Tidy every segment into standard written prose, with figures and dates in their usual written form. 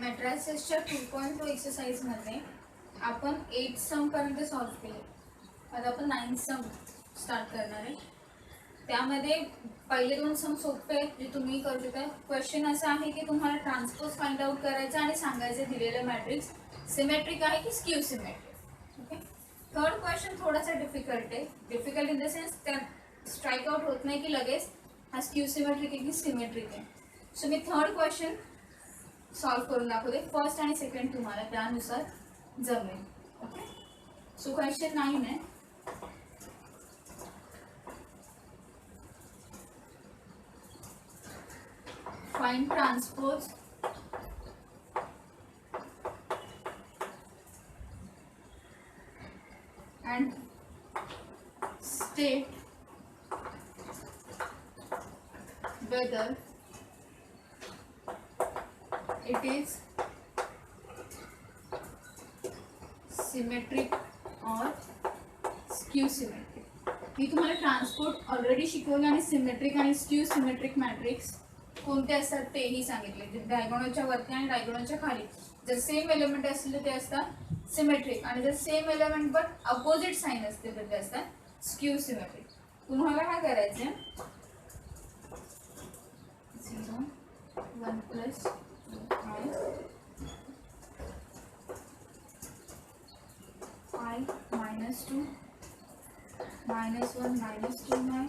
मॅट्रायसेसच्या 2.2 एक्सरसाइजमध्ये आपण 8 सम पर्यंत सॉल्व केले. आता आपण 9 सम स्टार्ट करणार आहे. त्यामध्ये पहिले 2 सम सोपे आहेत जे तुम्ही करू शकता. क्वेश्चन असा आहे की तुम्हाला ट्रान्सपोज फाइंड आउट करायचा आणि सांगायचं दिलेलं मॅट्रिक्स सिमेट्रिक आहे की skew symmetric. Okay. Third question थोडासा डिफिकल्ट आहे. डिफिकल्ट इन द सेन्स त्यात स्ट्राईक आउट होत नाही की लगेच हा स्क्यू सिमेट्रिक आहे की सिमेट्रिक आहे. सो मी थर्ड क्वेश्चन सॉल्व करून दाखवते. फर्स्ट आणि सेकंड तुम्हाला त्यानुसार जमेल. ओके. सो क्वेश्चन 9 आहे. Find transpose and state whether it is symmetric or skew symmetric. मी तुम्हाला ट्रान्सपोर्ट ऑलरेडी शिकवलं आणि सिमेट्रिक आणि स्क्यू सिमेट्रिक मॅट्रिक्स कोणते असतात तेही सांगितले. डायगोनलच्या वरती आणि डायगोनलच्या खाली जर सेम एलिमेंट असतील तर ते असतात सिमेट्रिक आणि जर same element but opposite sign असते तर ते असतात स्क्यू सिमेट्रिक. तुम्हाला काय करायचं आहे 0 1 plus I minus 2 minus 1 minus 2 है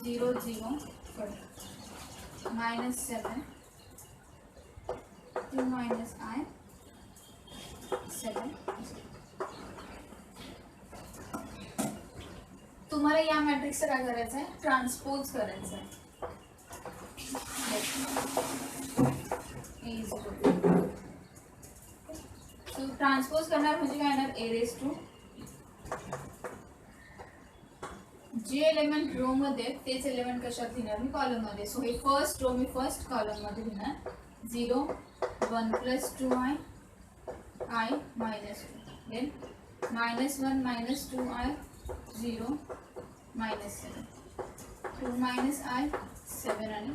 0 0 minus 7 2 minus I 7. तुम्हाला या मॅट्रिक्सचं काय करायचं आहे ट्रान्सपोज करायचं आहे. ट्रान्सपोज करणार म्हणजे काय येणार ए रेस टू जे एलिमेंट रो मध्ये तेच एलिमेंट कशात लिहिणार मी कॉलम मध्ये. सो हे फर्स्ट रो मी फर्स्ट कॉलम मध्ये लिहिणार 0 1 plus 2i I minus 2 then minus 1 minus 2i 0 minus 7 2 minus I 7 आणि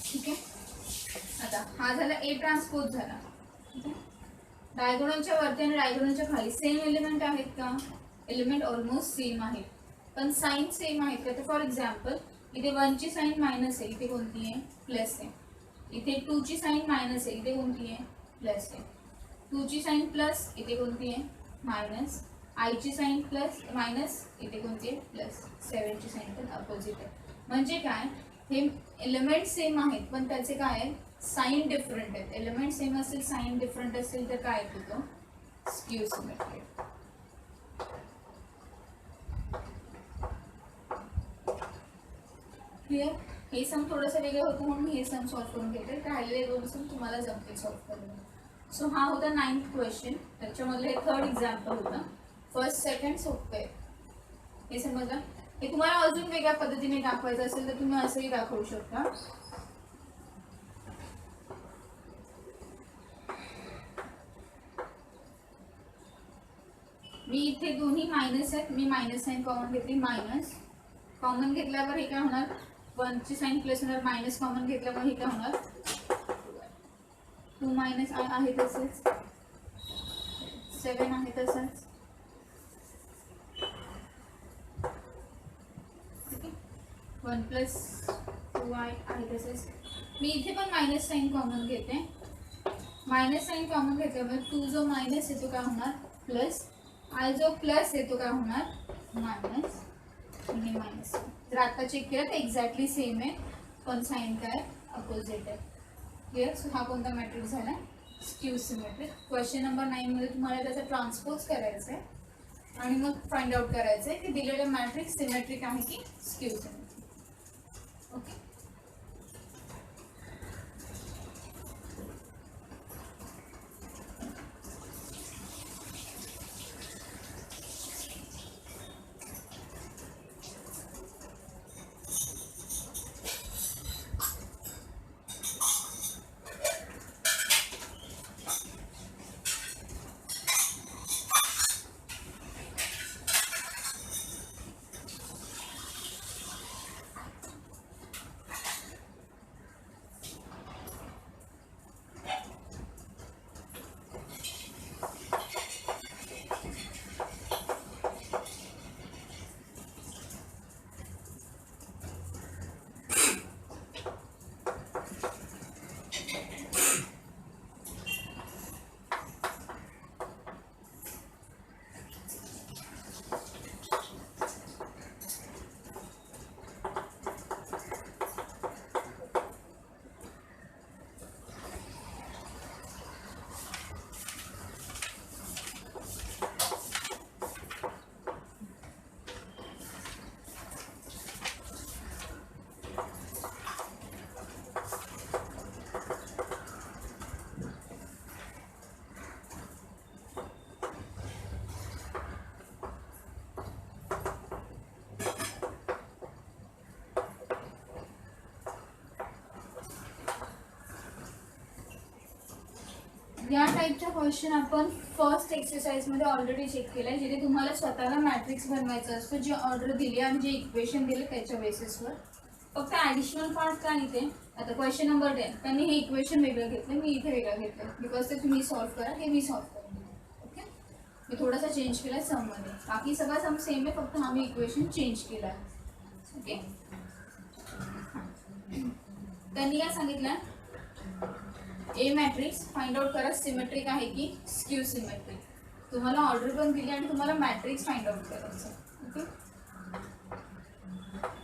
ठीक आहे. आता हा झाला ए ट्रान्सपोज झाला. डायगोनलच्या वरती आणि डायगोनलच्या खाली सेम एलिमेंट आहेत का एलिमेंट ऑलमोस्ट सेम आहेत पण साइन सेम आहेत का. तर फॉर एक्झाम्पल इथे 1 ची साइन मायनस आहे इथे कोणती आहे प्लस आहे. इथे 2 ची साइन मायनस आहे इथे कोणती आहे प्लस आहे. 2 ची साइन प्लस इथे कोणती आहे मायनस. I ची साइन प्लस मायनस इथे कोणती आहे प्लस. 7 ची साइन पण अपोजिट आहे. म्हणजे काय हे एलिमेंट सेम आहेत पण त्याचे काय आहे साइन डिफरंट आहेत. एलिमेंट सेम असेल साइन डिफरंट असेल तर काय येतो स्क्यू सिमेट्रिक. क्लिअर. हे सम थोडंसं वेगळं होतं म्हणून मी हे सम सॉल्व्ह करून घेते. राहिलेले 2 सम तुम्हाला जमतील सॉल्व्ह करायला. सो हा होता 9th क्वेश्चन. त्याच्यामधलं हे थर्ड एक्झाम्पल होतं. फर्स्ट सेकंड सोपे हे समजलं. हे तुम्हाला अजून वेगळ्या पद्धतीने दाखवायचं असेल तर तुम्ही असंही दाखवू शकता. मी इथे दोन्ही मायनस आहेत मी मायनस साइन कॉमन घेतली मायनस कॉमन घेतल्यावर हे काय होणार 1 ची साइन प्लस होणार मायनस कॉमन घेतल्यावर हे काय होणार 2 मायनस I आहे तसेच 7 आहे तसंच 1 प्लस 2i आहे तसेच. मी इथे पण मायनस साइन कॉमन घेते. मायनस साइन कॉमन घेतल्यावर 2 जो मायनस येतो काय होणार प्लस I जो प्लस येतो काय होणार मायनस आणि मायनस. जर आता चेक केलं तर एक्झॅक्टली सेम आहे पण साइन काय अपोजिट आहे. क्लिअर. सो हा कोणता मॅट्रिक्स झाला स्क्यू सिमेट्रिक. क्वेश्चन नंबर 9 मध्ये तुम्हाला त्याचा ट्रान्सपोज करायचा आहे आणि मग फाइंड आउट करायचं आहे की दिलेलं मॅट्रिक्स सिमेट्रिक आहे की स्क्यू सिमेट्रिक. ओके. या टाईपचा क्वेश्चन आपण फर्स्ट एक्सरसाइजमध्ये ऑलरेडी चेक केलाय, जिथे तुम्हाला स्वतःला मॅट्रिक्स बनवायचा असतो, जी ऑर्डर दिली आणि जे इक्वेशन दिले त्याच्या बेसिसवर. फक्त ॲडिशनल पार्ट काय इथे, आता क्वेश्चन नंबर 10 त्यांनी हे इक्वेशन वेगळं घेतलं, मी इथे वेगळं घेतलं, बिकॉज ते तुम्ही सॉल्व्ह करा, हे मी सॉल्व्ह करेन. ओके, मी थोडासा चेंज केला आहे सममध्ये, बाकी सगळं सम सेम आहे, फक्त हा मी इक्वेशन चेंज केला आहे. ओके, त्यांनी काय सांगितलं, ए मॅट्रिक्स फाइंड आउट करा सिमेट्रिक आहे की स्क्यू सिमेट्रिक. तुम्हाला ऑर्डर पण दिली आणि तुम्हाला मॅट्रिक्स फाइंड आउट करायचं. Okay,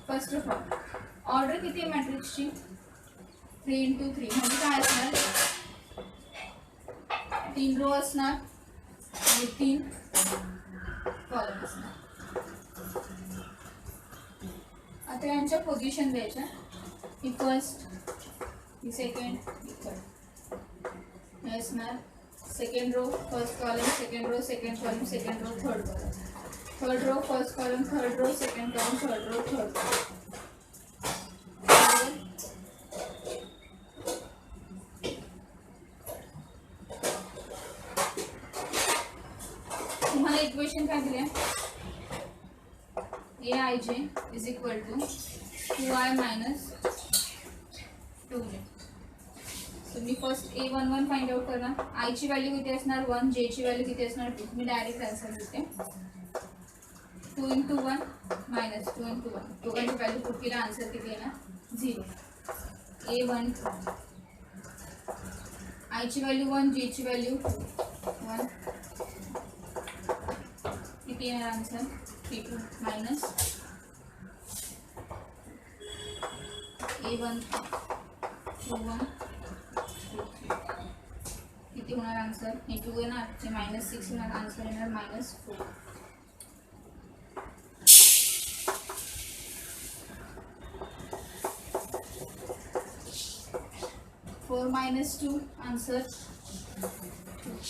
first of all order किती आहे मॅट्रिक्सची, 3x3 म्हणजे काय असणार, 3 रो असणार आणि 3 कॉलम असणार. आता यांच्या पोझिशन द्यायच्या, ही फर्स्ट, ही सेकंड, ही थर्ड. हे असणार second row first column, second row second column, second row third column, third row first column, third row second column, third row third column. तुम्हाला इक्वेशन काय दिले, A I J is equal to 2i minus 2j. तुम्ही first A11 find out करणार, i ची value किती असणार 1, जे ची व्हॅल्यू किती असणार 2. मी डायरेक्ट आन्सर देते, 2 × 1 मायनस 2 × 1, दोघांची व्हॅल्यू पुट केला, आन्सर किती येणार 0. A12 आय ची व्हॅल्यू 1, जे ची व्हॅल्यू 1, किती येणार आन्सर 3 मायनस A1 2 1 किती होणार आन्सर, हे 2 येणार, जे -6 होणार, आन्सर येणार -4. Four minus 2 answer 2.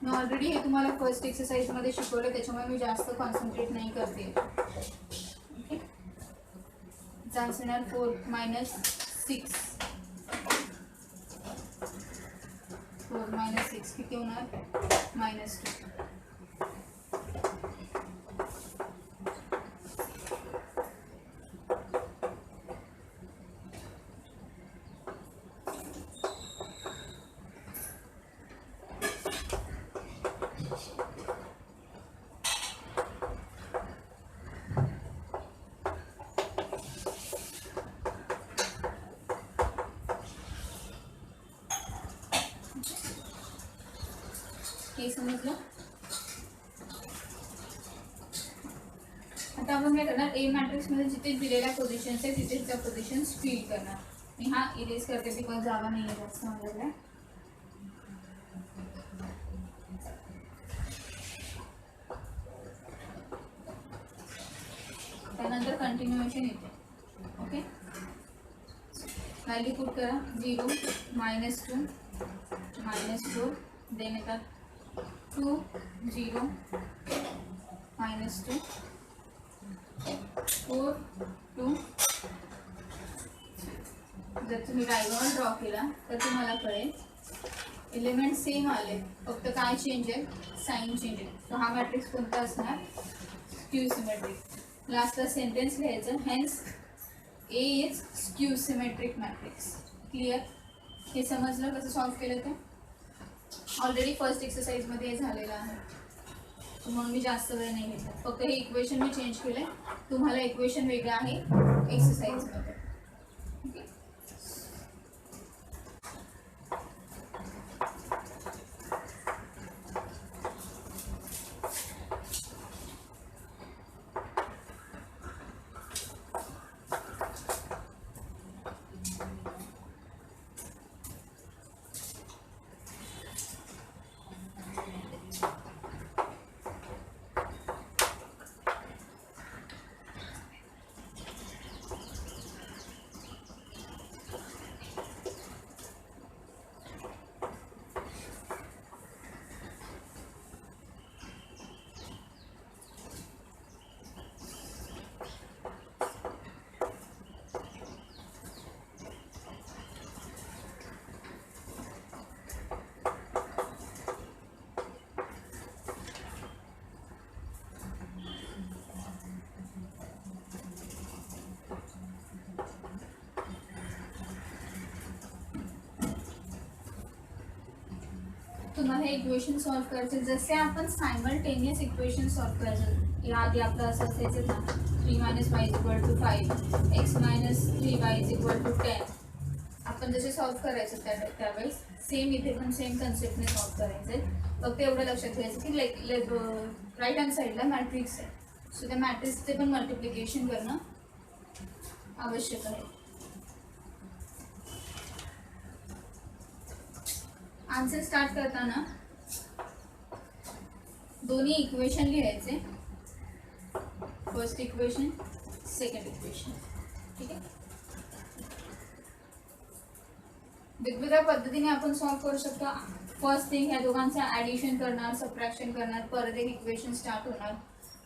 मी ऑलरेडी हे तुम्हाला फर्स्ट एक्सरसाइज मध्ये शिकवलं, त्याच्यामुळे मी जास्त कॉन्सन्ट्रेट नाही करते. ओके, आन्सर येणार 4 मायनस 6, 4 मायनस 6 किती होणार -2. हे समजलं. आता आपण काय करणार, ए मॅट्रिक्स मध्ये जिथे दिलेल्या पोझिशन्स आहे तिथे त्या पोझिशन्स फिल करणार. मी हा इरेज करते, बिकॉज जागा नाही आहे जास्त माझ्याकडे. त्यानंतर कंटिन्युएशन येते. ओके, व्हॅल्यू पुट करा, 0 -2 -4, देन येतात 2 0 -2 4 2. जर तुम्ही डायग्राम ड्रॉ केला तर तुम्हाला कळेल एलिमेंट सेम आले, फक्त काय चेंज आहे, साइन चेंज आहे. तर हा मॅट्रिक्स कोणता असणार, स्क्यू सिमेट्रिक. लास्टला सेंटेन्स लिहायचं, hence A is skew symmetric matrix. Clear, हे समजलं कसं सॉल्व्ह केलं ते, ऑलरेडी फर्स्ट एक्सरसाइजमध्ये हे झालेलं आहे, म्हणून मी जास्त वेळ नाही घेतला. फक्त हे इक्वेशन मी चेंज केलं, तुम्हाला इक्वेशन वेगळं आहे एक्सरसाइजमध्ये. ओके, तुम्हाला हे इक्वेशन सॉल्व करायचे जसे आपण सायमल्टेनियस इक्वेशन सॉल्व करायचं याआधी आपलं असं असायचं ना 3 - y = 5 x - 3y = 10 आपण जसे सॉल्व करायचं त्यावेळेस सेम इथे पण सेम कन्सेप्टने सॉल्व करायचे फक्त एवढं लक्षात घ्यायचं की राईट हँड साईडला मॅट्रिक्स आहे सो त्या मॅट्रिक्सचे पण मल्टिप्लिकेशन करणं आवश्यक आहे. आन्सर स्टार्ट करताना दोन्ही इक्वेशन लिहायचे फर्स्ट इक्वेशन सेकंड इक्वेशन ठीक आहे. वेगवेगळ्या पद्धतीने आपण सॉल्व करू शकतो. फर्स्ट थिंग ह्या दोघांचं ॲडिशन करणार सबट्रॅक्शन करणार परत एक इक्वेशन स्टार्ट होणार.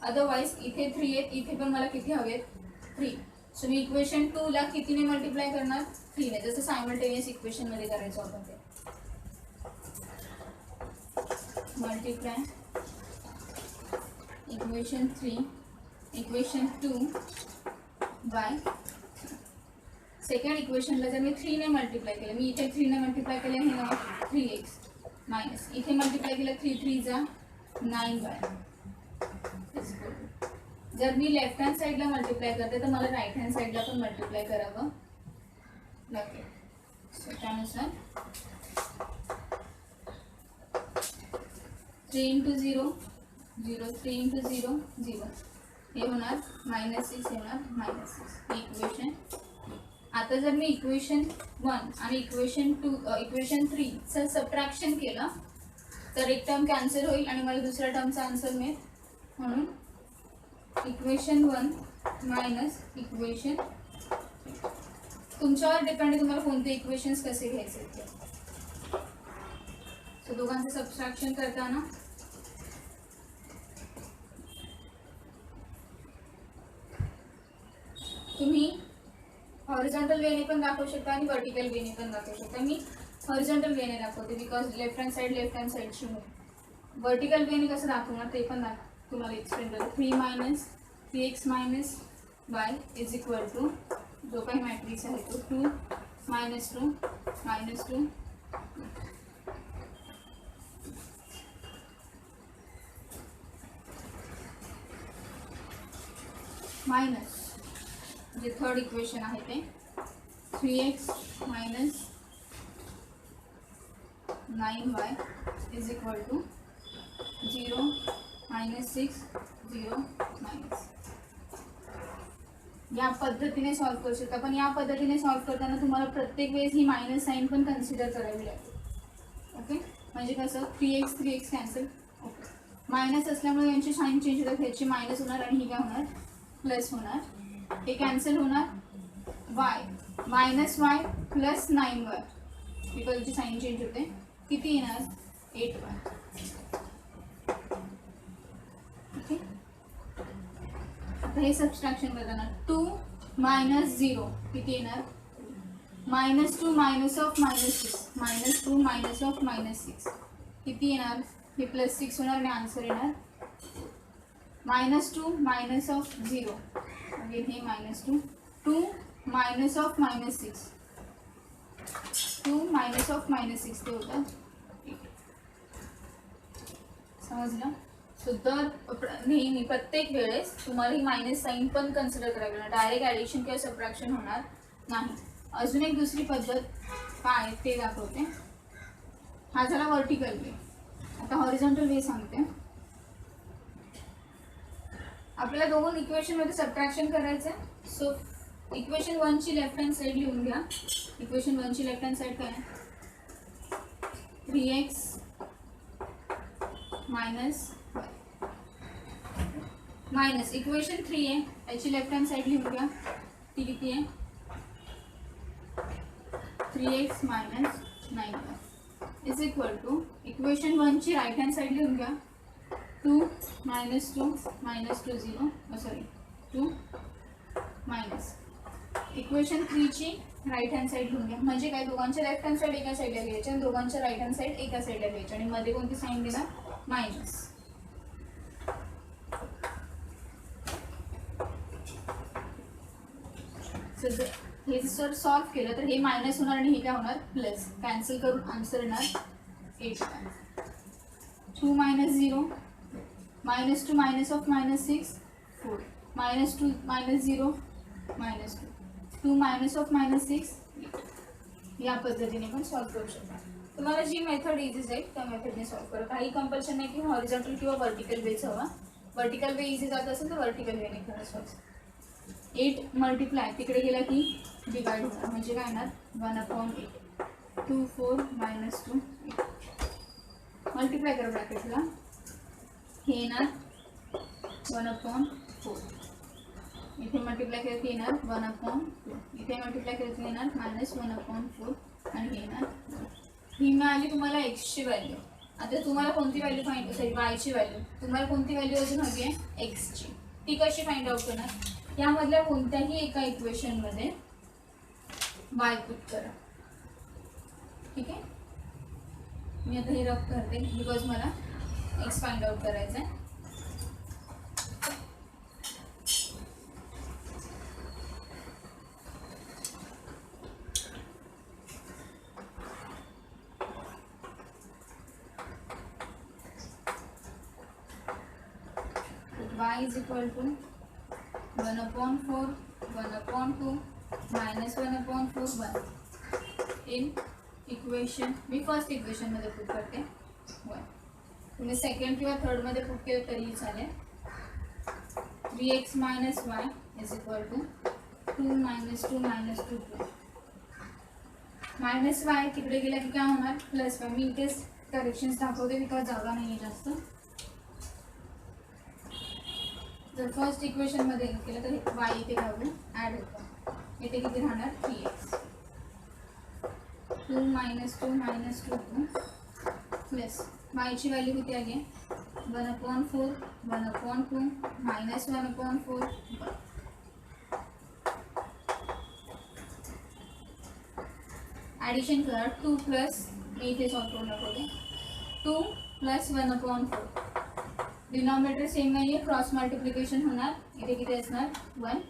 अदरवाईज इथे 3 आहेत इथे पण मला किती हवेत 3 सो मी इक्वेशन 2 ला कितीने मल्टिप्लाय करणार 3 ने जसं सायमल्टेनियस इक्वेशन मध्ये करायचं आपण ते multiply equation 3 equation 2 by second इक्वेशनला जर मी 3 ने मल्टिप्लाय केलं मी इथे 3 ने मल्टिप्लाय केलं हे ना 3x मायनस इथे मल्टिप्लाय केलं 3 3 जा 9y. जर मी लेफ्ट हँड साईडला मल्टिप्लाय करते तर मला राईट हँड साईडला पण मल्टिप्लाय करावं लागेल. सो त्यानुसार 3 × 0 0 3 × 0 0 हे होणार -6 होणार -6 इक्वेशन. आता जर मी इक्वेशन 1 आणि इक्वेशन 3 चं सबट्रॅक्शन केलं तर एक टर्म कॅन्सल होईल आणि मला दुसऱ्या टर्मचा आन्सर मिळेल. म्हणून इक्वेशन 1 मायनस इक्वेशन तुमच्यावर डिपेंड आहे तुम्हाला कोणते इक्वेशन्स कसे घ्यायचे ते. सो दोघांचं सबट्रॅक्शन करताना तुम्ही हॉरिझॉन्टल वेने पण दाखवू शकता आणि वर्टिकल वेने पण दाखवू शकता. मी हॉरिझॉन्टल वेने दाखवते बिकॉज लेफ्ट हँड साईडची होईल. वर्टिकल वेने कसं दाखवणार ते पण तुम्हाला एक्सप्लेन करतो. 3 - 3x - y = जो काही मॅट्रिक्स आहे तो 2 - 2 -2 मायनस जे थर्ड इक्वेशन आहे ते 3x - 9y = 0 -6 0 मायनस. या पद्धतीने सॉल्व करू शकता पण या पद्धतीने सॉल्व करताना तुम्हाला प्रत्येक वेळेस ही मायनस साईन पण कन्सिडर करावी लागेल. ओके म्हणजे कसं 3x कॅन्सल ओके मायनस असल्यामुळे यांची साईन चेंज होतात ह्याची मायनस होणार आणि ही काय होणार प्लस होणार. हे कॅन्सल होणार y -y + 9y बिकॉज याची साईन चेंज होते किती येणार 8y. ओके आता हे सबट्रॅक्शन करताना 2 - 0 किती येणार -2 -6 -2 - किती येणार हे +6 होणार आणि आन्सर येणार -2 - 0 अगेन हे -2 2 -6 2 -6 ते होतं 8. समजलं. सो तर नेहमी प्रत्येक वेळेस तुम्हाला ही मायनस साईन पण कन्सिडर करावी लागणार. डायरेक्ट ॲडिशन किंवा सबट्रॅक्शन होणार नाही. अजून एक दुसरी पद्धत काय ते दाखवते. हा झाला वर्टिकल वे. आता हॉरिझॉन्टल वे सांगते. आपल्याला दोन इक्वेशनमध्ये सबट्रॅक्शन करायचं आहे. सो इक्वेशन 1 ची लेफ्ट हँड साईड लिहून घ्या. इक्वेशन 1 ची लेफ्ट हँड साईड काय आहे 3x मायनस इक्वेशन 3 आहे याची लेफ्ट हँड साईड लिहून घ्या. ती किती आहे 3x - 9y = इक्वेशन 1 ची राईट हँड साईड लिहून घ्या 2 -2 -2 0 सॉरी 2 मायनस इक्वेशन 3 ची राईट हँड साईड लिहून घ्या. म्हणजे काय दोघांच्या लेफ्ट हँड साईड एका साईडला घ्यायच्या आणि दोघांच्या राईट हँड साईड एका साईडला घ्यायच्या आणि मध्ये कोणती साईन देणार मायनस. हे जर सॉल्व केलं तर हे मायनस होणार आणि हे काय होणार प्लस. कॅन्सल करून आन्सर येणार 8. 2 minus 0, minus 2 minus of minus 6, 4, minus 2 minus 0, minus 2, 2 minus of minus 6, 8. या पद्धतीने पण सॉल्व्ह करू शकता. तुम्हाला जी मेथड इझी जाईल त्या मेथडने सॉल्व्ह करा. काही कंपल्शन नाही की हॉरिझॉन्टल किंवा वर्टिकल वेच हवा. वर्टिकल वे इझी जात असेल तर वर्टिकल वेने करा सॉल्व्ह. 8 मल्टिप्लाय तिकडे गेला की डिवाइड होणार म्हणजे काय येणार 1/8. 2 4 minus 2 8. मल्टिप्लाय करा ब्रॅकेटला. हे येणार 1/4. इथे मल्टिप्लाय केलं की येणार 1/2. इथे मल्टिप्लाय केलं की येणार -1/4 आणि हे येणार. ही मिळाली तुम्हाला एक्सची व्हॅल्यू. आता तुम्हाला कोणती व्हॅल्यू फाइंड सॉरी वायची व्हॅल्यू तुम्हाला कोणती व्हॅल्यू अजून हवी आहे एक्सची. ती कशी फाइंड आउट करणार यामधल्या कोणत्याही एका इक्वेशनमध्ये वाय पुट करा. ठीक आहे. मी आता हे रफ करते बिकॉज मला एक्स फाइंड आउट करायचं आहे. y is equal to 1/4, 1/2, minus 1/4, 1 in equation. Me first equation मध्ये पुट करते 1. तुम्ही सेकंड किंवा थर्ड मध्ये पुट केलं तरीही चालेल. 3x minus y is equal to 2 minus 2 minus 2 minus y तिकडे गेला की काय होणार प्लस y. मी इथेच करेक्शन्स दाखवते बिकॉज जागा नाही आहे जास्त. जर फर्स्ट इक्वेशन मध्ये केलं तर y इथे घालून ॲड होतं. इथे किती राहणार 3x. 2 minus 2 minus 2 plus y ची व्हॅल्यू किती आली 1/4, 1/2 minus 1/4. ॲडिशन करा 2 प्लस मी इथे सॉल्व करून दाखवते. 2 प्लस 1/4. डिनॉमिनेटर सेम नाही आहे क्रॉस मल्टिप्लिकेशन होणार. इथे किती असणार 1.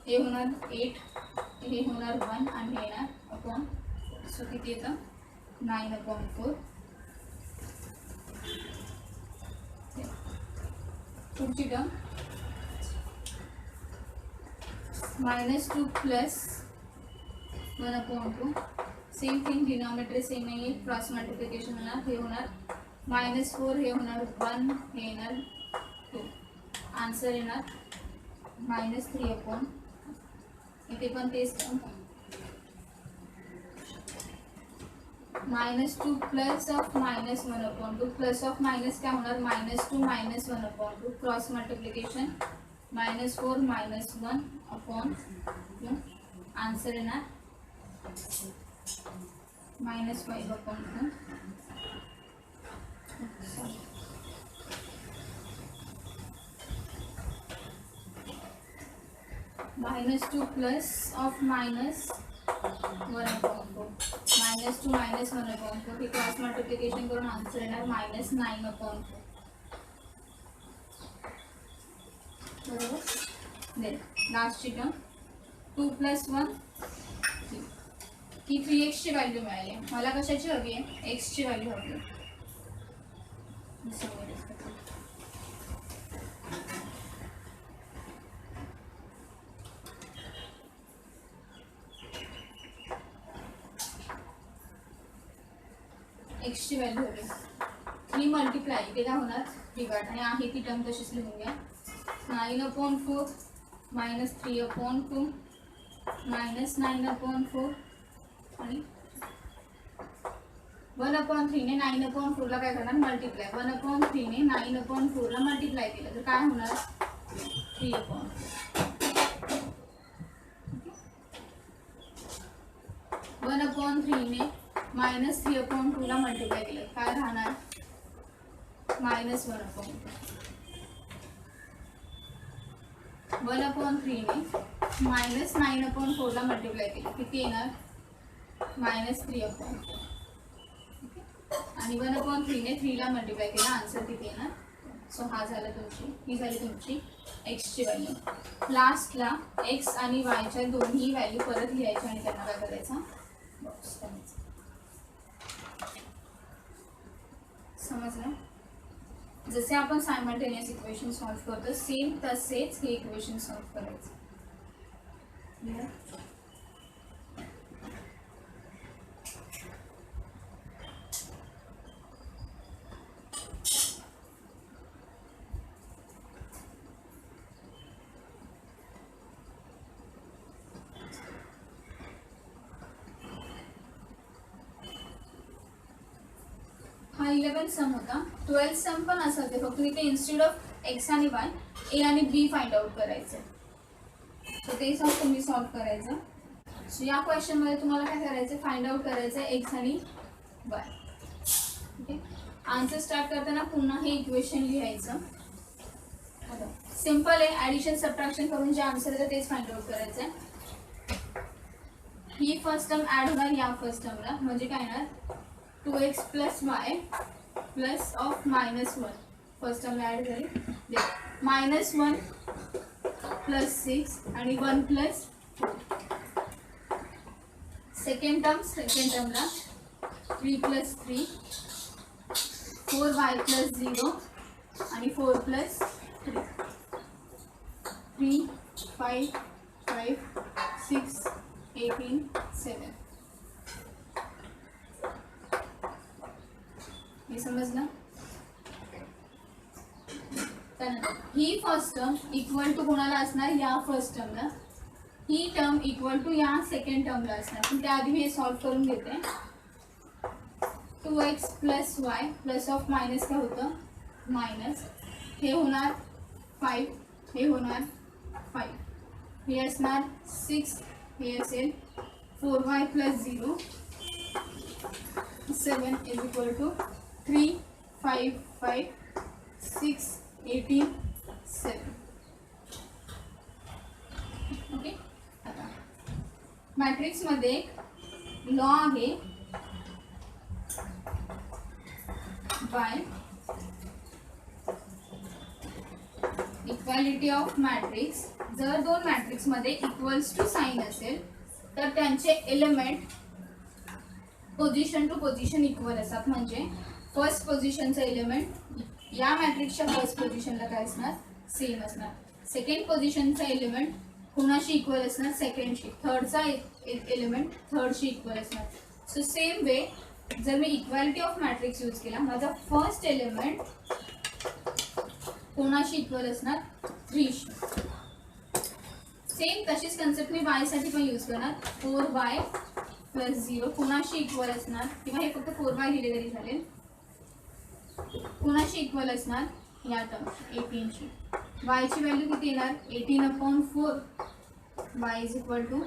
हे होणार 8. हे होणार 1 आणि हे येणार अपॉन. सो किती येतं 9/4. पुढची term -2 plus 1/2. Same thing denominator same नाही आहे क्रॉस मल्टिप्लिकेशन होणार. हे होणार -4. हे होणार 1. हे येणार 2. आन्सर येणार -3/. इथे पण तेच -2 plus of -1/2 plus of minus काय होणार -2 minus 1/2 cross multiplication -4 minus 1/2. Answer येणार -5/2. -2 प्लस ऑफ -1/4 -2 minus 1/4 हे क्रॉस मल्टिप्लिकेशन करून आन्सर येणार -9/4. बरोबर. Then लास्टची term 2 + 1 3. ही 3x ची व्हॅल्यू मिळाली. मला कशाची हवी आहे x ची व्हॅल्यू हवी आहे. x ची व्हॅल्यू हवी. 3 मल्टिप्लाय इथे काय होणार डिवाइड आणि आहे ती टर्म तशीच लिहून घ्या. 9/4 minus 3/2 minus 9/4 आणि 1/3 ने 9/4 ला काय करणार मल्टिप्लाय. 1/3 ने 9/4 ला मल्टिप्लाय केलं तर काय होणार 3/4. 1/3 ने -3/2 ला मल्टिप्लाय केलं काय राहणार -1/2. 1/3 ने -9/4 ला मल्टिप्लाय केलं किती येणार -3/4. आणि 1/3 ने 3 ला मल्टिप्लाय केलं आन्सर किती येणार. सो हा झाला ही झाली तुमची x ची व्हॅल्यू. लास्टला x आणि y च्या दोन्ही व्हॅल्यू परत लिहायच्या आणि त्यांना काय करायचं बॉक्स करायचं. समजलं. जसे आपण सायमल्टेनियस इक्वेशन सॉल्व्ह करतो सेम तसेच हे इक्वेशन सॉल्व्ह करायचं. हा 11 सम होता. 12 सम पण असायचे, फक्त इथे इन्स्टेड ऑफ एक्स आणि वाय ए आणि बी फाइंड आउट करायचं. तर ते सम तुम्ही सॉल्व्ह करायचं. सो या क्वेश्चन मध्ये तुम्हाला काय करायचं, फाइंड आउट करायचं एक्स आणि वाय. ओके, आन्सर स्टार्ट करताना पुन्हा हे इक्वेशन लिहायचं. सिंपल आहे, ॲडिशन सबट्रॅक्शन करून जे आन्सर येतं तेच फाइंड आउट करायचं आहे. ही फर्स्ट टर्म ॲड होणार या फर्स्ट टर्मला, म्हणजे काय येणार 2x plus y plus of -1. First टर्मला ॲड करेल -1 प्लस 6 आणि 1 प्लस 4. सेकंड टर्मला 3 प्लस 3 4y प्लस 0 आणि 4 प्लस 3 3 5 5 6 18 7. हे समजलं. ही फर्स्ट टर्म इक्वल टू कोणाला असणार, या फर्स्ट टर्मला. ही टर्म इक्वल टू या सेकंड टर्मला असणार. पण त्याआधी मी हे सॉल्व्ह करून घेते. 2x plus y plus of minus काय होतं मायनस, हे होणार 5, हे होणार 5, हे असणार 6, हे असेल 4y plus 0 7 is equal to 3 5 5 6 18 7. Okay, आता मॅट्रिक्स मध्ये एक लॉ आहे, बाय इक्वालिटी ऑफ मॅट्रिक्स. जर दोन मॅट्रिक्स मध्ये इक्वल्स टू साइन असेल तर त्यांचे element position to position equal असतात. म्हणजे फर्स्ट पोझिशनचा एलिमेंट या मॅट्रिक्सच्या फर्स्ट पोझिशनला काय असणार, सेम असणार. सेकंड पोझिशनचा एलिमेंट कोणाशी इक्वल असणार, सेकंडशी. थर्डचा एलिमेंट थर्डशी इक्वल असणार. सो सेम वे जर मी इक्वालिटी ऑफ मॅट्रिक्स यूज केला, माझा फर्स्ट एलिमेंट कोणाशी इक्वल असणार, 3शी. सेम तशीच कन्सेप्ट मी y साठी पण यूज करणार. 4y प्लस 0 कोणाशी इक्वल असणार, किंवा हे फक्त 4y लिहिले तरी चालेल. कोणाशी इक्वल असणार, या टर्म 18शी. y ची व्हॅल्यू किती येणार, 18/4. y is equal to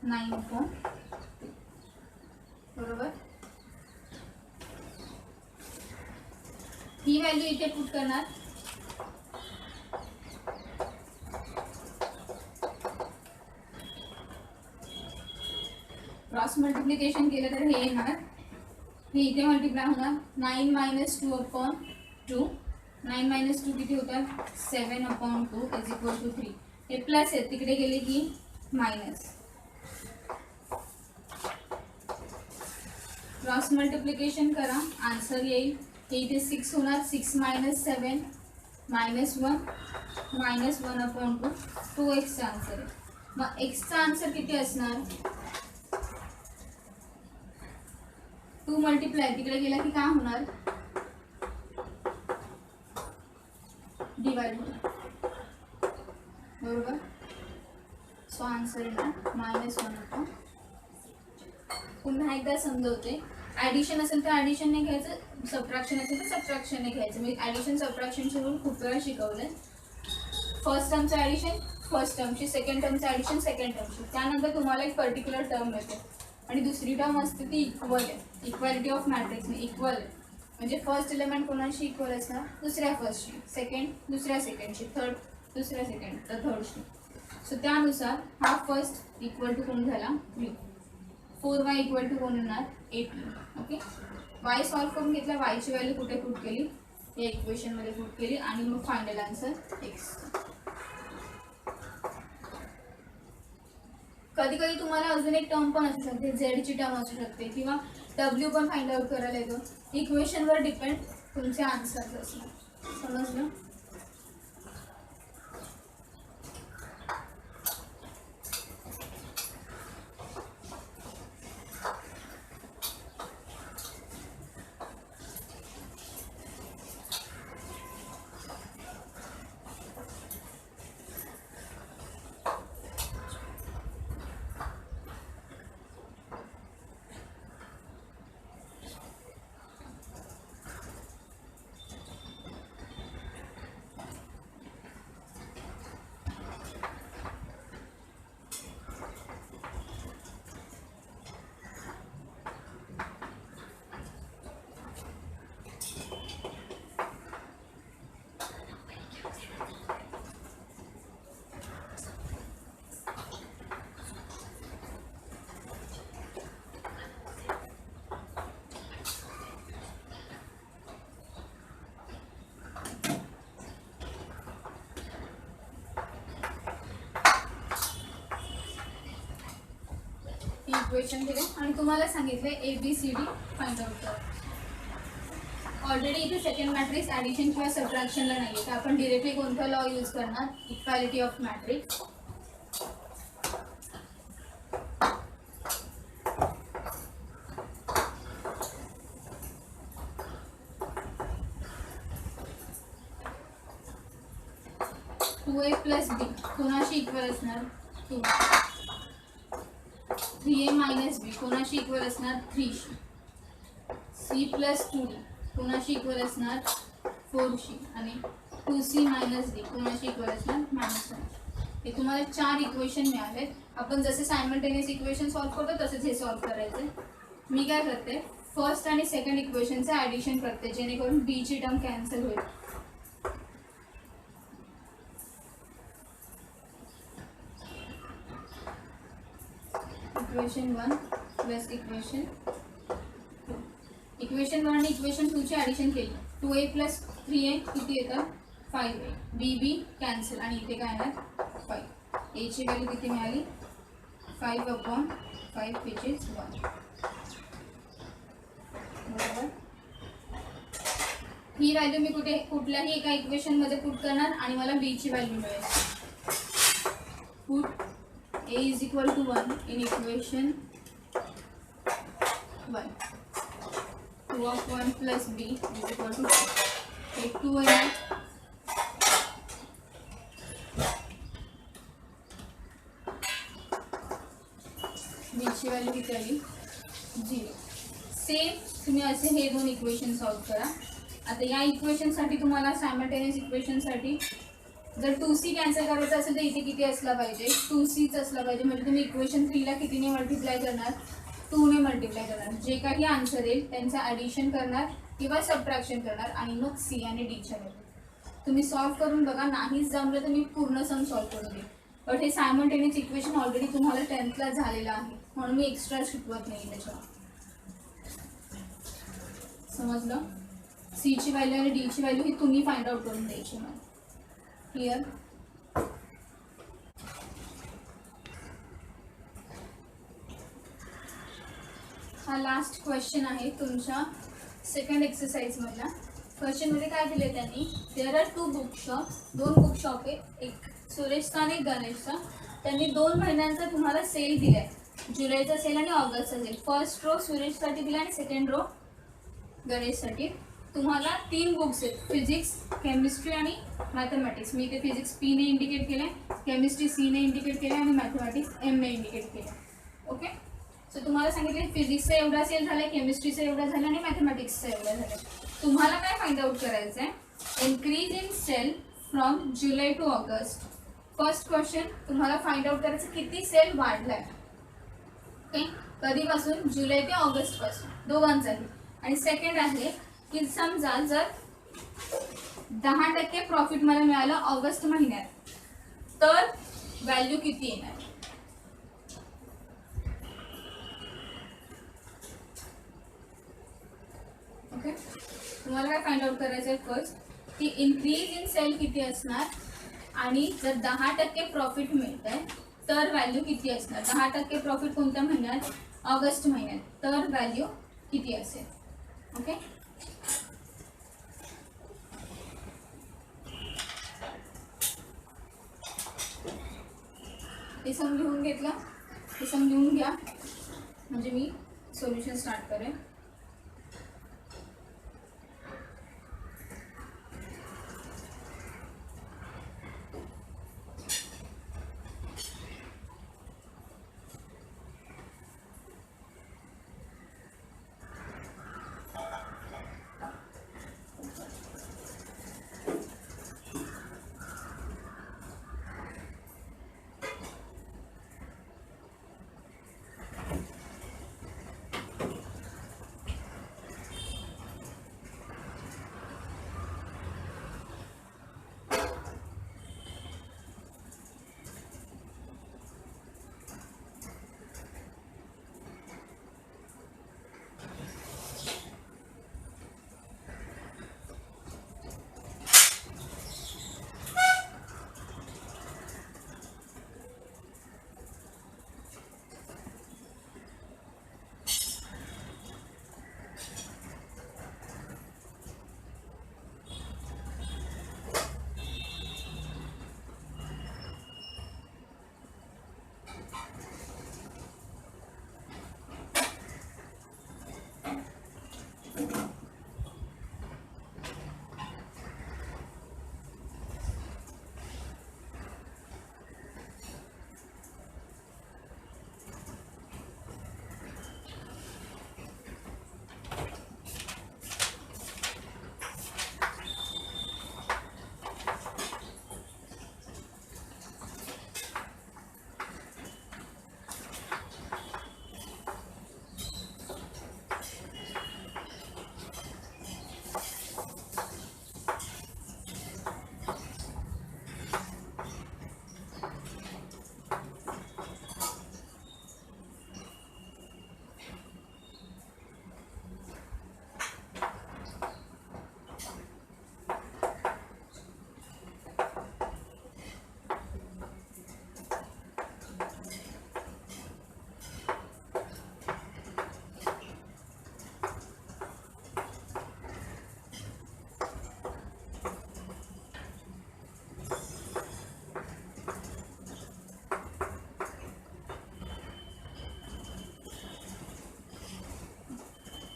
9/2. बरोबर. ही व्हॅल्यू इथे पुट करणार. क्रॉस मल्टिप्लिकेशन केलं तर हे येणार, हे इथे मल्टिप्लाय होणार. 9 - 2/2. 9 - 2 किती होतात, 7/2 इज इक्वल टू 3. हे प्लस आहे, तिकडे गेले की मायनस. क्रॉस मल्टिप्लिकेशन करा, आन्सर येईल. हे इथे 6 होणार. 6 - 7 -1 -1/2 2x चा आन्सर आहे. मग x चा आन्सर किती असणार, 2 मल्टिप्लाय तिकडे गेला की काय होणार, डिवाइड होणार. बरोबर. सो आन्सर येणार -1/2. पुन्हा एकदा समजवते, ॲडिशन असेल तर ॲडिशन नाही घ्यायचं, सबट्रॅक्शन असेल तर सबट्रॅक्शन नाही घ्यायचं. मी ॲडिशन सबट्रॅक्शनचे रूल खूप वेळा शिकवले. फर्स्ट टर्मचं ॲडिशन फर्स्ट टर्मची, सेकंड टर्मचं ॲडिशन सेकंड टर्मची. त्यानंतर तुम्हाला एक पर्टिक्युलर टर्म मिळते आणि दुसरी टर्म असते ती इक्वल आहे. इक्वालिटी ऑफ मॅट्रिक्सने इक्वल आहे, म्हणजे फर्स्ट एलिमेंट कोणाशी इक्वल असणार, दुसऱ्या फर्स्टशी. सेकंड दुसऱ्या सेकंडशी. थर्ड दुसऱ्या सेकंड तर थर्डशी. सो त्यानुसार हा फर्स्ट इक्वल टू कोण झाला, 3. 4y इक्वल टू कोण येणार, 18. ओके, y सॉल्व्ह करून घेतला. y ची व्हॅल्यू कुठे पुट केली, या इक्वेशन मध्ये पुट केली आणि मग फायनल आन्सर x. कधी कधी तुम्हाला अजून एक टर्म पण असू शकते, z ची टर्म असू शकते, किंवा w पण फाइंड आउट करायला येतो. इक्वेशनवर डिपेंड. तुमचे आन्सर्स असणार. समजलं? इक्वेशन दिले आणि तुम्हाला सांगितले ABCD फाइंड आउट करा. ऑलरेडी इथे सेकंड मॅट्रिक्स ॲडिशन किंवा सबट्रॅक्शनला नाही आहे, तर आपण डिरेक्टली कोणता लॉ यूज करणार? Equality of matrix. Two A plus B कोणाशी इक्वल असणार? 2. 3a मायनस बी कोणाशी इक्वल असणार? 3 शी. c प्लस 2d कोणाशी इक्वल असणार? 4 शी. आणि 2c मायनस d कोणाशी इक्वल असणार? -1. हे तुम्हाला 4 इक्वेशन मिळालेत. आपण जसे सायमल्टेनियस इक्वेशन सॉल्व्ह करतो तसेच हे सॉल्व्ह करायचे. मी काय करते, फर्स्ट आणि सेकंड इक्वेशनचं ॲडिशन करते जेणेकरून b ची टर्म कॅन्सल होईल. Equation 1 plus equation 2. इक्वेशन 1 आणि इक्वेशन 2 चे ॲडिशन केली. 2a प्लस 3a किती येतं? 5a. b कॅन्सल आणि इथे काय येणार? 5. a ची व्हॅल्यू किती मिळाली? 5/5 which is 1. बरोबर. ही व्हॅल्यू मी कुठल्याही एका इक्वेशन मध्ये पुट करणार आणि मला b ची व्हॅल्यू मिळेल. Put a is equal to 1 in equation 1. 2 of 1 plus b is equal to 2. Take 2 and b ची व्हॅल्यू किती आली? 0. सेम तुम्ही असे हे दोन इक्वेशन सॉल्व्ह करा. आता या इक्वेशनसाठी तुम्हाला सायमल्टेनियस इक्वेशनसाठी जर 2c कॅन्सल करायचं असेल तर इथे किती असला पाहिजे? 2cच असला पाहिजे. म्हणजे तुम्ही इक्वेशन 3 ला कितीने मल्टिप्लाय करणार? 2 ने मल्टिप्लाय करणार. जे काही आन्सर येईल त्यांचं ॲडिशन करणार किंवा सबट्रॅक्शन करणार आणि मग c आणि d च्या व्हॅल्यू तुम्ही सॉल्व्ह करून बघा. नाहीच जमलं तर मी पूर्ण सम सॉल्व्ह करून देईन. बट हे सायमल्टेनियस इक्वेशन ऑलरेडी तुम्हाला 10th ला झालेलं आहे म्हणून मी एक्स्ट्रा शिकवत नाही त्याच्यावर. समजलं? c ची व्हॅल्यू आणि d ची व्हॅल्यू ही तुम्ही फाइंड आउट करून द्यायची. मला क्लिअर? हा लास्ट क्वेश्चन आहे तुमच्या सेकंड एक्सरसाइज मधला. क्वेश्चन मध्ये काय दिले त्यांनी? There R 2 bookshop. 2 बुकशॉप आहे, एक सुरेशचा आणि गणेशचा. त्यांनी 2 महिन्यांचा तुम्हाला सेल दिलाय, जुलैचा सेल आणि ऑगस्टचा सेल. फर्स्ट रो सुरेशसाठी दिला आणि सेकंड रो गणेशसाठी. तुम्हाला 3 बुक्स आहेत, फिजिक्स, केमिस्ट्री आणि मॅथमॅटिक्स. मी इथे फिजिक्स p ने इंडिकेट केलं आहे, केमिस्ट्री c ने इंडिकेट केलं आहे आणि मॅथमॅटिक्स m ने इंडिकेट केलं आहे. ओके. सो तुम्हाला सांगितले फिजिक्सचा एवढा सेल झाला, केमिस्ट्रीचा एवढा झाला आणि मॅथमॅटिक्सचा एवढा झाला. तुम्हाला काय फाइंड आउट करायचं आहे? Increase in sale from July to August. First question तुम्हाला फाइंड आउट करायचं किती सेल वाढलाय. ओके. कधीपासून? जुलै ते ऑगस्ट पासून दोघांचाही. आणि सेकंड आहे की समजा जर 10% प्रॉफिट मला मिळालं ऑगस्ट महिन्यात तर व्हॅल्यू किती येणार? ओके. तुम्हाला काय फाइंड आउट करायचं आहे? फर्स्ट की इन्क्रीज इन सेल किती असणार आणि जर 10% प्रॉफिट मिळतंय तर व्हॅल्यू किती असणार? 10% प्रॉफिट कोणत्या महिन्यात? ऑगस्ट महिन्यात. तर व्हॅल्यू किती असेल? ओके. हे सम लिहून घेतलं, हे सम लिहून घ्या म्हणजे मी सोल्युशन स्टार्ट करेन.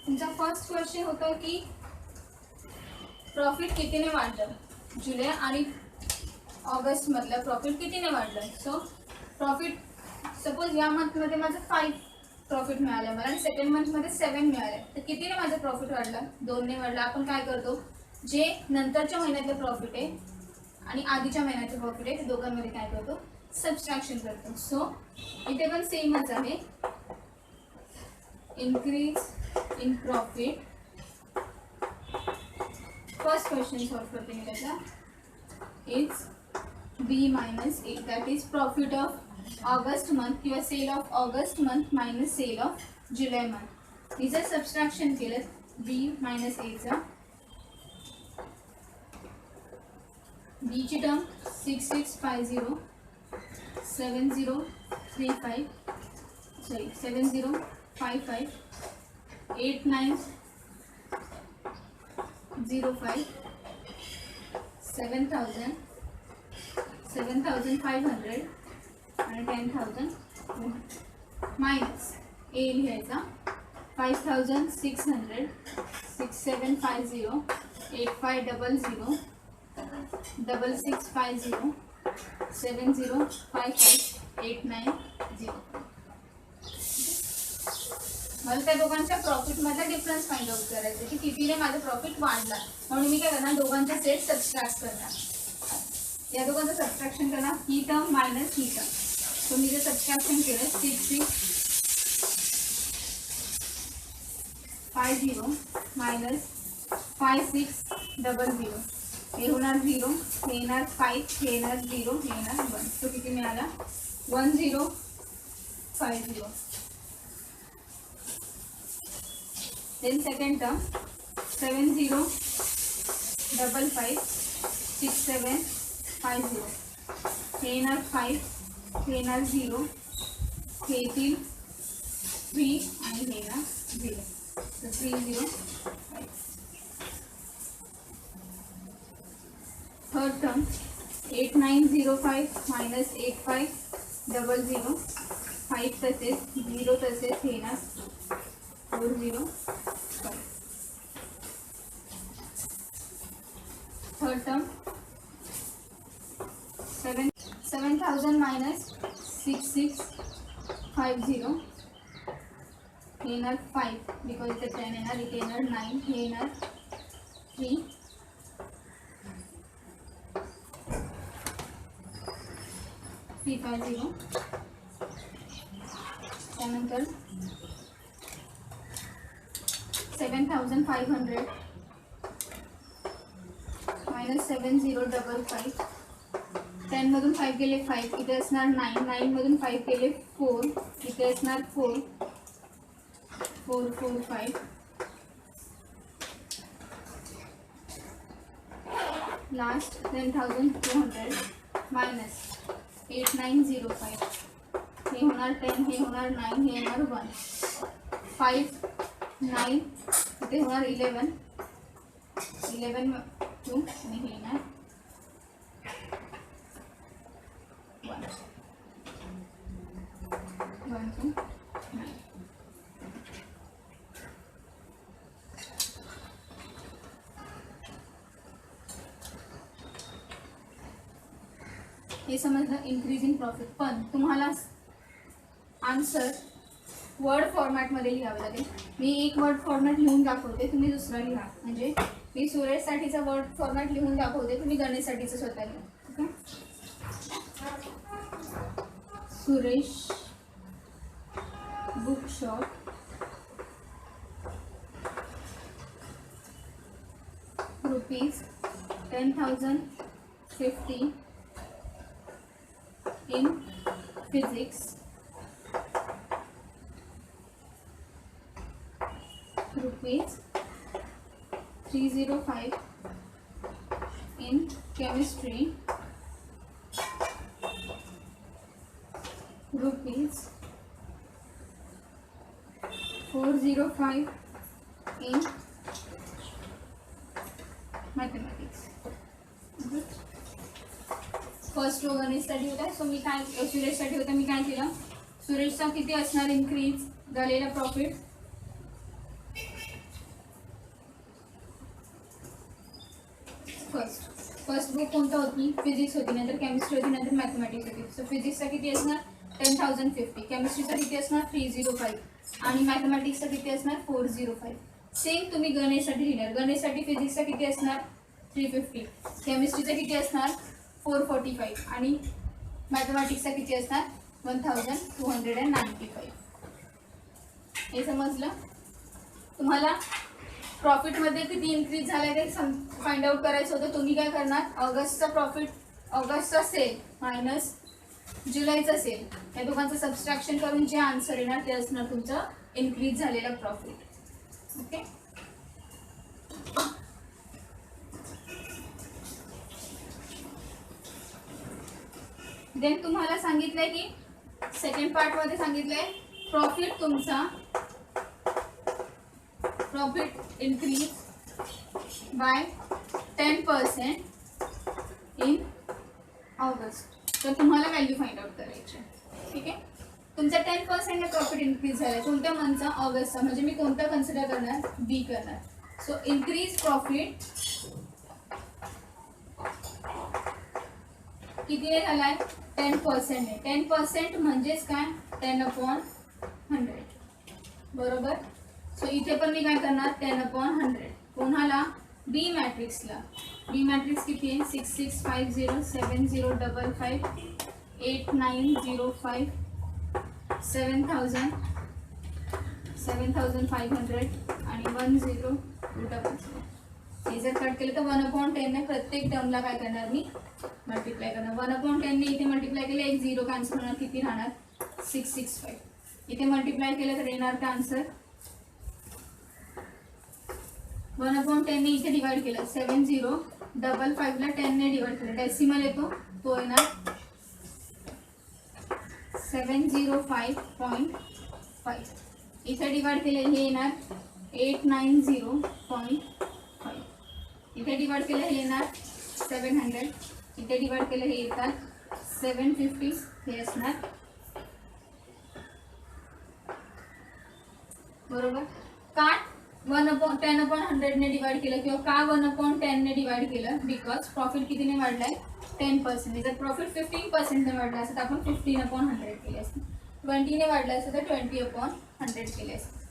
तुमचा फर्स्ट क्वेश्चन होता की प्रॉफिट कितीने वाढलं, जुलै आणि ऑगस्ट मधलं प्रॉफिट कितीने वाढलं. सो प्रॉफिट सपोज या मंथमध्ये माझं 5 प्रॉफिट मिळालं मला आणि सेकंड मंथमध्ये 7 मिळाले, तर कितीने माझं प्रॉफिट वाढलं, 2ने वाढलं. आपण काय करतो, जे नंतरच्या महिन्यातलं प्रॉफिट आहे आणि आधीच्या महिन्याचं प्रॉफिट आहे ते दोघांमध्ये काय करतो, सबस्ट्रॅक्शन करतो. सो इथे पण सेमच आहे, increase in profit. First question solve करते मी त्याचा. It's B minus A, that is profit of August month किंवा sale of August month minus sale of July month. हिचं सबस्ट्रॅक्शन केलं B मायनस A चा. B ची टर्म 6650 7035 सॉरी 7055 8905 7000 7500 आणि 10,000 minus ए लिहायचा 5600 6750 8500 6650 7055 890. मला त्या दोघांच्या प्रॉफिट मधला डिफरन्स फाइंड आउट करायचं की कितीने माझं प्रॉफिट वाढला, म्हणून मी काय करणार, दोघांचा सेट सबस्ट्रॅक्ट करणार. या दोघांचं सबस्ट्रॅक्शन करणार, ही टर्म मायनस ही टर्म. सो मी जे सबस्ट्रॅक्शन केलं 6650 मायनस 5600, हे होणार 0, हे येणार 5, हे येणार 0, हे येणार 1. तो किती मिळाला 1050. देन सेकंड टर्म 7055 6750, हे येणार 5, हे येणार 0, हे येतील 3 आणि हे येणार 0. तर 305. थर्ड टर्म 8905 मायनस 85 डबल 0 5 तसेच 0 तसेच हे येणार 4 0 5. थर्ड टर्म 7,000 मायनस 6650 हे येणार 5 बिकॉज इथे 10 येणार, इथे येणार 9, हे येणार 3 350. त्यानंतर 7,500 मायनस 7055. 10 मधून 5 गेले 5, इथे असणार 9, 9 मधून 5 गेले 4, इथे असणार 4 4 4 5. Last 10,200 minus 8905. हे होणार 10, हे होणार 9, हे होणार 1 5 9, इथे होणार 11 11 2 आणि हे येणार 1 1 2 9. हे समजलं इन्क्रीज इन प्रॉफिट. पण तुम्हाला आन्सर वर्ड फॉर्मॅटमध्ये लिहावे लागेल. मी एक वर्ड फॉर्मॅट लिहून दाखवते, तुम्ही दुसरा लिहा. म्हणजे मी सुरेशसाठीचा वर्ड फॉर्मॅट लिहून दाखवते, तुम्ही गणेशसाठीचं स्वतः लिहा. ठीक आहे. Suresh book shop rupees 10,050 in physics, rupees 305 in chemistry, rupees 405 in mathematics. First row गणेशसाठी होता. सो मी काय सुरेशसाठी होता, मी काय केलं, सुरेशचा किती असणार इन्क्रीज झालेला प्रॉफिट, फर्स्ट बुक कोणता होती, फिजिक्स होती, नंतर केमिस्ट्री होती, नंतर मॅथमॅटिक्स होती. सो फिजिक्सचा किती असणार 10,050, केमिस्ट्रीचा किती असणार 305 आणि मॅथमॅटिक्सचा किती असणार 405. सेम तुम्ही गणेशसाठी लिहिणार. गणेशसाठी फिजिक्सचा किती असणार 350, केमिस्ट्रीचा किती असणार 445 आणि मॅथमॅटिक्सचा किती असणार 1,295. हे समजलं. तुम्हाला प्रॉफिटमध्ये किती इन्क्रीज झाला ते फाइंड आउट करायचं होतं. तुम्ही काय करणार, ऑगस्टचा प्रॉफिट, ऑगस्टचा सेल मायनस जुलैचा सेल, या दोघांचं सबस्ट्रॅक्शन करून जे आन्सर येणार ते असणार तुमचं इन्क्रीज झालेला प्रॉफिट. ओके. देन तुम्हाला सांगितलंय की सेकंड पार्ट मध्ये सांगितलंय प्रॉफिट तुमचा, profit increase by 10% in August. तर तुम्हाला व्हॅल्यू फाइंड आउट करायची. ठीक आहे. तुमचा 10% प्रॉफिट इन्क्रीज झालाय कोणत्या मंथचा, ऑगस्टचा. म्हणजे मी कोणता कन्सिडर करणार, बी करणार. सो इन्क्रीज प्रॉफिट किती झालाय 10% आहे. 10% म्हणजेच काय 10/100 बरोबर. सो इथे पण मी काय करणार 10/100. कोणाला, बी मॅट्रिक्सला. बी मॅट्रिक्स किती आहे 6650 7055 8905 7000 7500 आणि 1000. हे जर कट केलं तर 1/10 ने प्रत्येक टर्मला काय करणार मी मल्टिप्लाय करणार. 1/10 ने इथे मल्टिप्लाय केलं, एक 0 कॅन्सल होणार, किती राहणार 665. इथे मल्टिप्लाय केलं तर येणार का आन्सर 1/10 ने इथे डिवाइड केलं 7055 ला 10 ने डिवाइड केलं, डेसिमल येतो तो येणार 705.5. इथे डिवाइड केले हे येणार 890.5. इथे डिवाइड केलं हे येणार 700. इथे डिवाइड केलं हे येतात 750. हे असणार 10/100 ने डिवाइड केलं किंवा का 1/10 ने डिवाइड केलं, बिकॉज प्रॉफिट कितीने वाढलाय 10%. जर प्रॉफिट 15% ने वाढला असतं तर आपण 15/100 केले असते. 20 ने वाढला असतं तर 20/100 केले असते.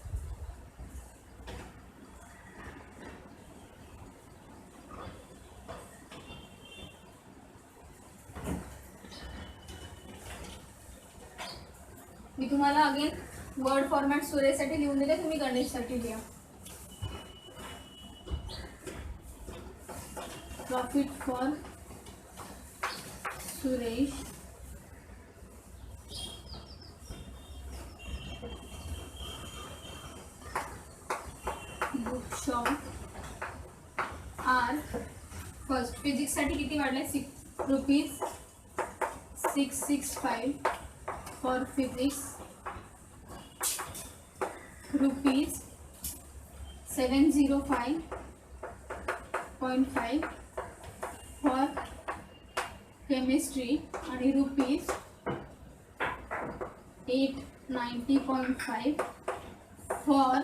मी तुम्हाला अगेन वर्ड फॉर्मॅट सुरेशसाठी लिहून दिले, तुम्ही गणेशसाठी लिहा. Profit for Suresh book shop are first फिजिक्ससाठी किती वाढले ₹665 फॉर फिजिक्स, ₹705.5 फॉर केमिस्ट्री आणि ₹890.5 फॉर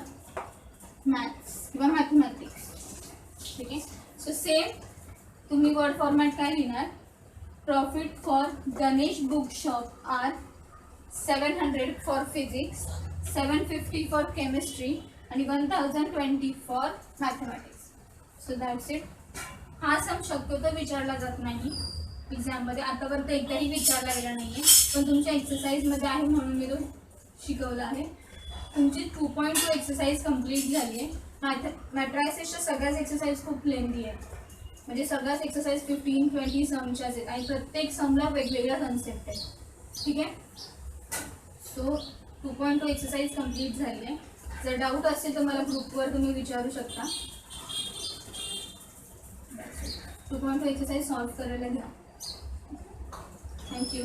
मॅथ्स किंवा मॅथमॅटिक्स. ठीक आहे. सो सेम तुम्ही वर्ड फॉर्मॅट काय लिहिणार, profit for Ganesh book shop are 700 for physics, 750 for chemistry आणि 1020 for mathematics. So that's it. हा सम शक्यतो विचारला जात नाही एक्झाममध्ये, आतापर्यंत एकदाही विचारला गेला नाही आहे, पण तुमच्या एक्सरसाइजमध्ये आहे म्हणून मी तो शिकवला आहे. तुमची 2.2 एक्सरसाइज कंप्लीट झाली आहे. मॅट्रायसिसच्या सगळ्याच एक्सरसाइज खूप लेंदी आहेत, म्हणजे सगळ्याच एक्सरसाइज 15-20 समच्याच आहेत आणि प्रत्येक समला वेगवेगळ्या कन्सेप्ट आहेत. ठीक आहे. सो 2.2 एक्सरसाइज कंप्लीट झाली आहे. जर डाऊट असेल तर मला ग्रुपवर तुम्ही विचारू शकता. 2.2 एक्सरसाइज सॉल्व करायला घ्या. थँक्यू.